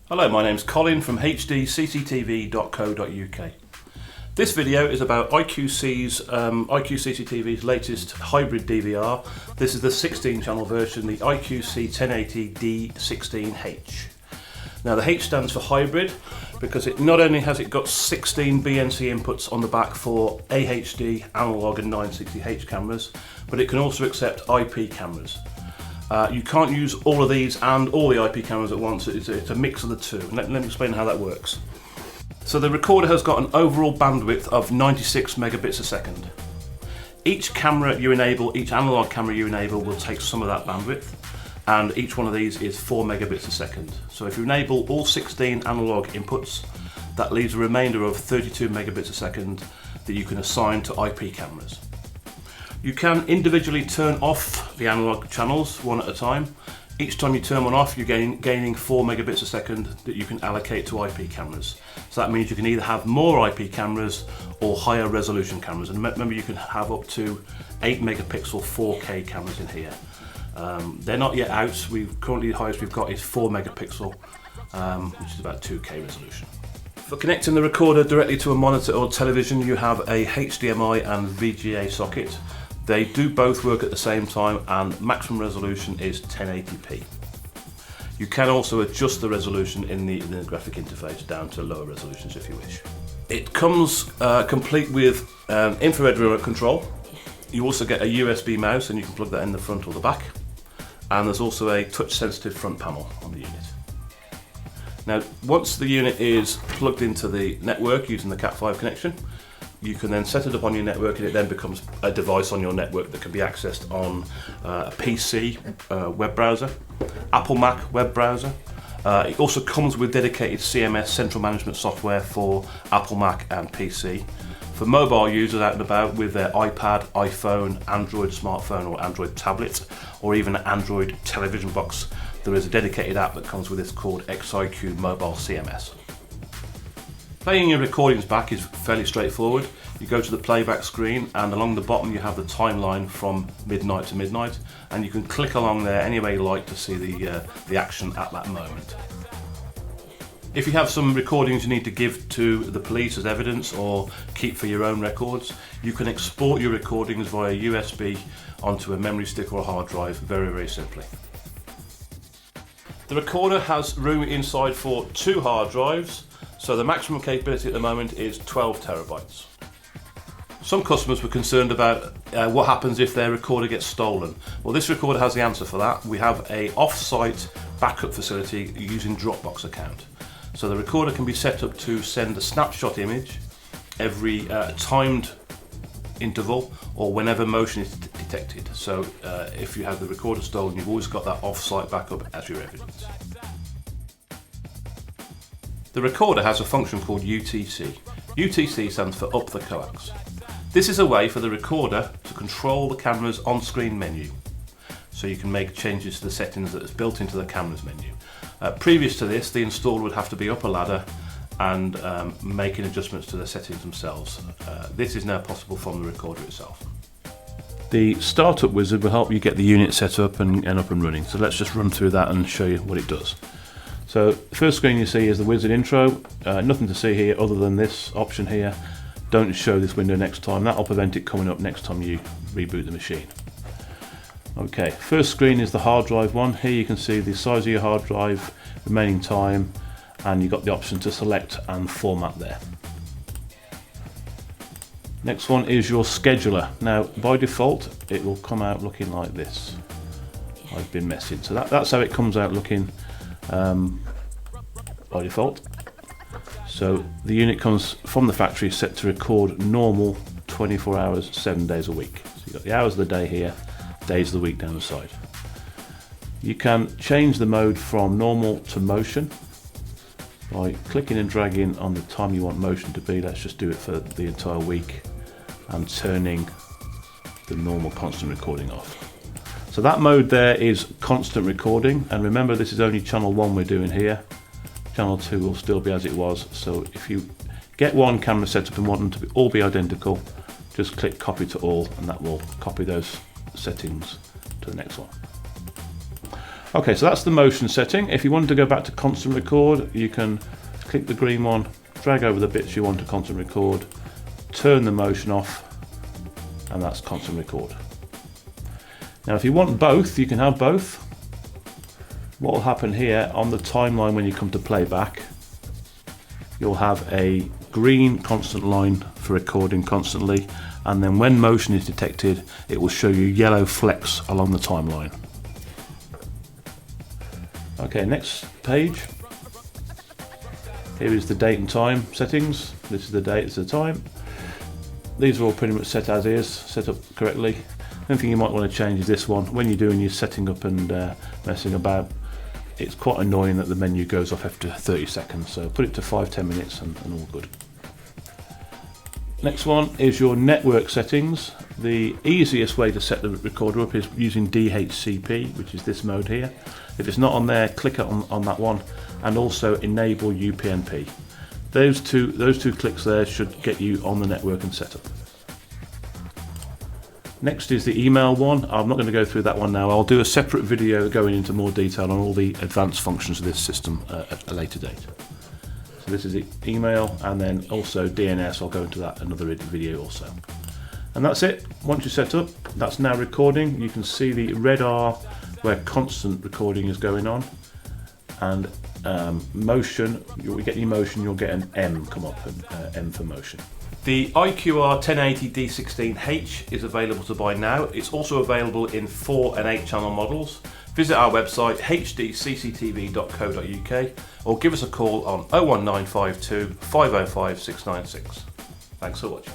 Hello, my name's Colin from HDCCTV.co.uk. This video is about IQCCTV's latest hybrid DVR. This is the 16 channel version, the IQC1080D16H. Now the H stands for hybrid because it not only has it got 16 BNC inputs on the back for AHD, analog and 960H cameras, but it can also accept IP cameras. You can't use all of these and all the IP cameras at once. It's a mix of the two. Let me explain how that works. So the recorder has got an overall bandwidth of 96 megabits a second. Each camera you enable, each analog camera you enable will take some of that bandwidth, and each one of these is 4 megabits a second. So if you enable all 16 analog inputs, that leaves a remainder of 32 megabits a second that you can assign to IP cameras. You can individually turn off the analog channels one at a time. Each time you turn one off, you're gaining 4 megabits a second that you can allocate to IP cameras. So that means you can either have more IP cameras or higher resolution cameras. And remember, you can have up to 8 megapixel 4K cameras in here. They're not yet out. Currently the highest we've got is 4 megapixel, which is about 2K resolution. For connecting the recorder directly to a monitor or television, you have a HDMI and VGA socket. They do both work at the same time, and maximum resolution is 1080p. You can also adjust the resolution in the graphic interface down to lower resolutions if you wish. It comes complete with infrared remote control. You also get a USB mouse, and you can plug that in the front or the back. And there's also a touch sensitive front panel on the unit. Now, once the unit is plugged into the network using the Cat5 connection, you can then set it up on your network, and it then becomes a device on your network that can be accessed on a PC web browser, Apple Mac web browser. It also comes with dedicated CMS central management software for Apple Mac and PC. For mobile users out and about with their iPad, iPhone, Android smartphone or Android tablet, or even an Android television box, there is a dedicated app that comes with this called XIQ Mobile CMS. Playing your recordings back is fairly straightforward. You go to the playback screen, and along the bottom you have the timeline from midnight to midnight, and you can click along there any way you like to see the action at that moment. If you have some recordings you need to give to the police as evidence or keep for your own records, you can export your recordings via USB onto a memory stick or a hard drive very, very simply. The recorder has room inside for 2 hard drives. So the maximum capability at the moment is 12 terabytes. Some customers were concerned about what happens if their recorder gets stolen. Well, this recorder has the answer for that. We have an off-site backup facility using Dropbox account. So the recorder can be set up to send a snapshot image every timed interval or whenever motion is detected. So if you have the recorder stolen, you've always got that off-site backup as your evidence. The recorder has a function called UTC. UTC stands for up the coax. This is a way for the recorder to control the camera's on-screen menu. So you can make changes to the settings that is built into the camera's menu. Previous to this, the installer would have to be up a ladder and making adjustments to the settings themselves. This is now possible from the recorder itself. The startup wizard will help you get the unit set up and up and running. So let's just run through that and show you what it does. So the first screen you see is the wizard intro. Nothing to see here other than this option here. Don't show this window next time. That'll prevent it coming up next time you reboot the machine. Okay, first screen is the hard drive one. Here you can see the size of your hard drive, remaining time, and you've got the option to select and format there. Next one is your scheduler. Now by default it will come out looking like this. I've been messing. So that's how it comes out looking by default. So the unit comes from the factory set to record normal 24 hours, 7 days a week. So you've got the hours of the day here, days of the week down the side. You can change the mode from normal to motion by clicking and dragging on the time you want motion to be. Let's just do it for the entire week, and turning the normal constant recording off. So that mode there is constant recording, and remember this is only channel 1 we're doing here. Channel 2 will still be as it was, so if you get one camera set up and want them to all be identical, just click copy to all, and that will copy those settings to the next one. Okay, so that's the motion setting. If you wanted to go back to constant record, you can click the green one, drag over the bits you want to constant record, turn the motion off, and that's constant record. Now if you want both, you can have both. What will happen here on the timeline when you come to playback, you'll have a green constant line for recording constantly, and then when motion is detected, it will show you yellow flecks along the timeline. Okay, next page. Here is the date and time settings. This is the date, this is the time. These are all pretty much set as is, set up correctly. The only thing you might want to change is this one. When you're doing your setting up and messing about, it's quite annoying that the menu goes off after 30 seconds. So put it to 5-10 minutes and all good. Next one is your network settings. The easiest way to set the recorder up is using DHCP, which is this mode here. If it's not on there, click on that one, and also enable UPnP. Those two clicks there should get you on the network and set up. Next is the email one. I'm not going to go through that one now. I'll do a separate video going into more detail on all the advanced functions of this system at a later date. So this is the email, and then also DNS. I'll go into that another video also. And that's it. Once you're set up, that's now recording. You can see the red R where constant recording is going on, and motion, you'll get your motion, you'll get an M come up, and M for motion. The IQR1080D16H is available to buy now. It's also available in 4 and 8 channel models. Visit our website HDCCTV.co.uk or give us a call on 01952 505 696. Thanks for watching.